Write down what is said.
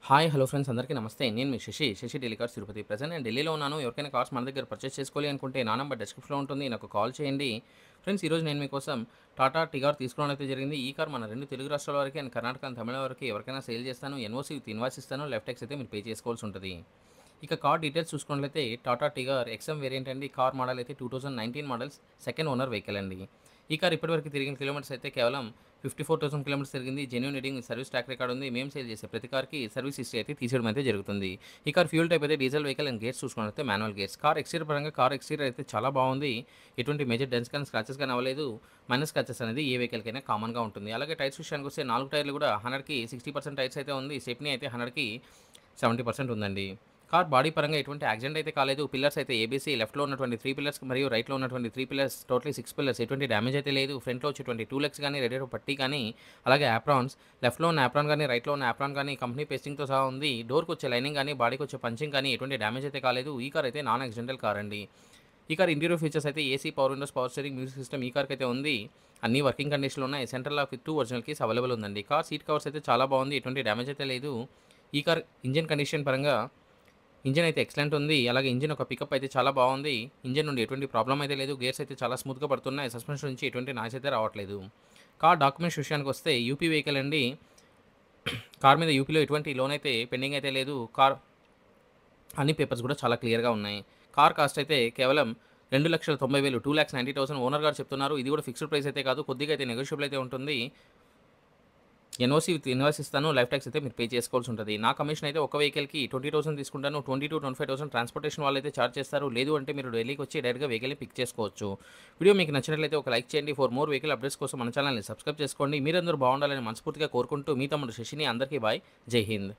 Hi hello friends అందరికీ నమస్తే. నేను మీ Shashi daily cars Tirupati. Present నేను ఢిల్లీలో ఉన్నాను. ఎవరికైనా కార్స్ మన దగ్గర పర్చేస్ చేసుకోవాలి అనుకుంటే నా నంబర్ డిస్క్రిప్షన్‌లో ఉంటుంది. నాకు కాల్ చేయండి. ఫ్రెండ్స్ ఈరోజు నేను మీకోసం టాటా టిగార్ తీసుకోవడం అయితే జరిగింది. ఈ కార్ మన 2 తెలుగు రాష్ట్రాల వరకి అండ్ కర్ణాటక అండ్ తమిళనాడు వరకి ఎవరికైనా సేల్ చేస్తాను. ఎన్ఓసీ విత్ ఇన్వాయిస్ ఇస్తాను. లెఫ్ట్ ట్యాక్స్ అయితే మీరు పే చేసుకోవాల్సి ఉంటది. ఇక కార్ డీటెయిల్స్ చూసుకున్నట్లయితే టాటా టిగార్ ఎక్స్ఎం వేరియంట్ అండి. కార్ మోడల్ అయితే 2019 మోడల్స్ సెకండ్ ఓనర్ వెహికల్ అండి. ఈ కార్ ఇప్పటివరకు తిరిగిన కిలోమీటర్స్ అయితే కేవలం 54,000 కిలోమీటర్స్ తిరిగింది. Genuine reading service track record ఉంది. మేము సేల్ చేసే ప్రతి కార్‌కి సర్వీస్ హిస్టరీ అయితే తీసేయడం అయితే జరుగుతుంది. ఈ కార్ ఫ్యూయల్ టైప్ అయితే డీజిల్ వెహికల్ అండ్ గేర్స్ చూసుకున్నట్లయితే మాన్యువల్ గేర్స్. కార్ ఎక్స్‌టీరియర్ పరంగా కార్ ఎక్స్‌టీరియర్ అయితే చాలా బాగుంది. ఎటువంటి మేజర్ డెన్స్ కానీ స్క్రాచెస్ కానీ అవ్వలేదు. మైనర్ స్క్రాచెస్ అనేది ఏ వెహికల్‌కైనా కామన్‌గా ఉంటుంది. అలాగే టైర్స్ విషయానికి వస్తే 4 టైర్లు కూడా 100కి 60% టైర్స్ అయితే ఉంది. స్టెప్నీ అయితే 100కి 70% ఉందండి. కార్ బాడీ పరంగా ఎటువంటి యాక్సిడెంట్ అయితే కాలేదు. పిల్లర్స్ అయితే ఏబీసీ లెఫ్ట్‌లో ఉన్నటువంటి 3 పిల్లర్స్ మరియు రైట్‌లో ఉన్నటువంటి 3 పిల్లర్స్ టోటల్లీ 6 పిల్లర్స్ ఎటువంటి డ్యామేజ్ అయితే లేదు. ఫ్రంట్‌లో వచ్చేటువంటి 2 లెగ్స్ గానీ, రేడియేటర్ పట్టీ కానీ, అలాగే యాప్రాన్స్ లెఫ్ట్‌లో ఉన్న యాప్రాన్ గానీ, రైట్‌లో ఉన్న యాప్రాన్ గానీ కంపెనీ పేస్టింగ్‌తో సహా ఉంది. డోర్‌కొచ్చే లైనింగ్ గానీ, బాడీకొచ్చే పంచింగ్ కానీ ఎటువంటి డ్యామేజ్ అయితే కాలేదు. ఈ కార్ అయితే నాన్ యాక్సిడెంటల్ కార్ అండి. ఈ కార్ ఇంటీరియర్ ఫీచర్స్ అయితే AC, power windows, power steering, music system ఈ కార్‌కైతే ఉంది. అన్నీ వర్కింగ్ కండిషన్‌లో ఉన్నాయి. Central lock with 2 original keys available ఉందండి. కార్ సీట్ కవర్స్ అయితే చాలా బాగుంది. ఎటువంటి డ్యామేజ్ అయితే లేదు. ఈ కార్ ఇంజిన్ కండిషన్ పరంగా ఇంజిన్ అయితే ఎక్సలెంట్ ఉంది. అలాగే ఇంజిన్ ఒక పికప్ అయితే చాలా బాగుంది. ఇంజిన్ నుండి ఎటువంటి ప్రాబ్లమ్ అయితే లేదు. గేర్స్ అయితే చాలా స్మూత్‌గా పడుతున్నాయి. సస్పెన్షన్ నుంచి ఎటువంటి నాయిస్ అయితే రావట్లేదు. కార్ డాక్యుమెంట్స్ విషయానికొస్తే యూపీ వెహికల్ అండి. కార్ మీద యూపీలో ఎటువంటి లోన్ అయితే పెండింగ్ అయితే లేదు. కార్ అన్ని పేపర్స్ కూడా చాలా క్లియర్‌గా ఉన్నాయి. కార్ కాస్ట్ అయితే కేవలం 2,90,000 2,90,000 ఓనర్ గారు చెప్తున్నారు. ఇది కూడా ఫిక్స్డ్ ప్రైస్ అయితే కాదు. కొద్దిగా అయితే నెగోషియబుల్ అయితే ఉంటుంది. ఎన్ఓసీ విత్ ఇన్వాయిస్ ఇస్తాను. లైఫ్ ట్యాక్స్ అయితే మీరు పే చేసుకోవాల్సి ఉంటది. నా కమిషన్ అయితే ఒక వెహికల్‌కి 20,000 తీసుకుంటాను. 20,000-25,000 ట్రాన్స్‌పోర్టేషన్ వాళ్ళైతే చార్జ్ చేస్తారు. లేదు అంటే మీరు ఢిల్లీకి వచ్చి డైరెక్ట్‌గా వెహికల్‌ని పిక్ చేసుకోవచ్చు. వీడియో మీకు నచ్చినట్లయితే ఒక లైక్ చేయండి. ఫర్ మోర్ వెహికల్ అప్డేట్స్ కోసం మన ఛానెల్‌ని సబ్స్క్రైబ్ చేసుకోండి. మీరందరూ బాగుండాలని మనస్ఫూర్తిగా కోరుకుంటూ మీ తమ్ముడు శశిని అందరికీ బాయ్. జై హింద్.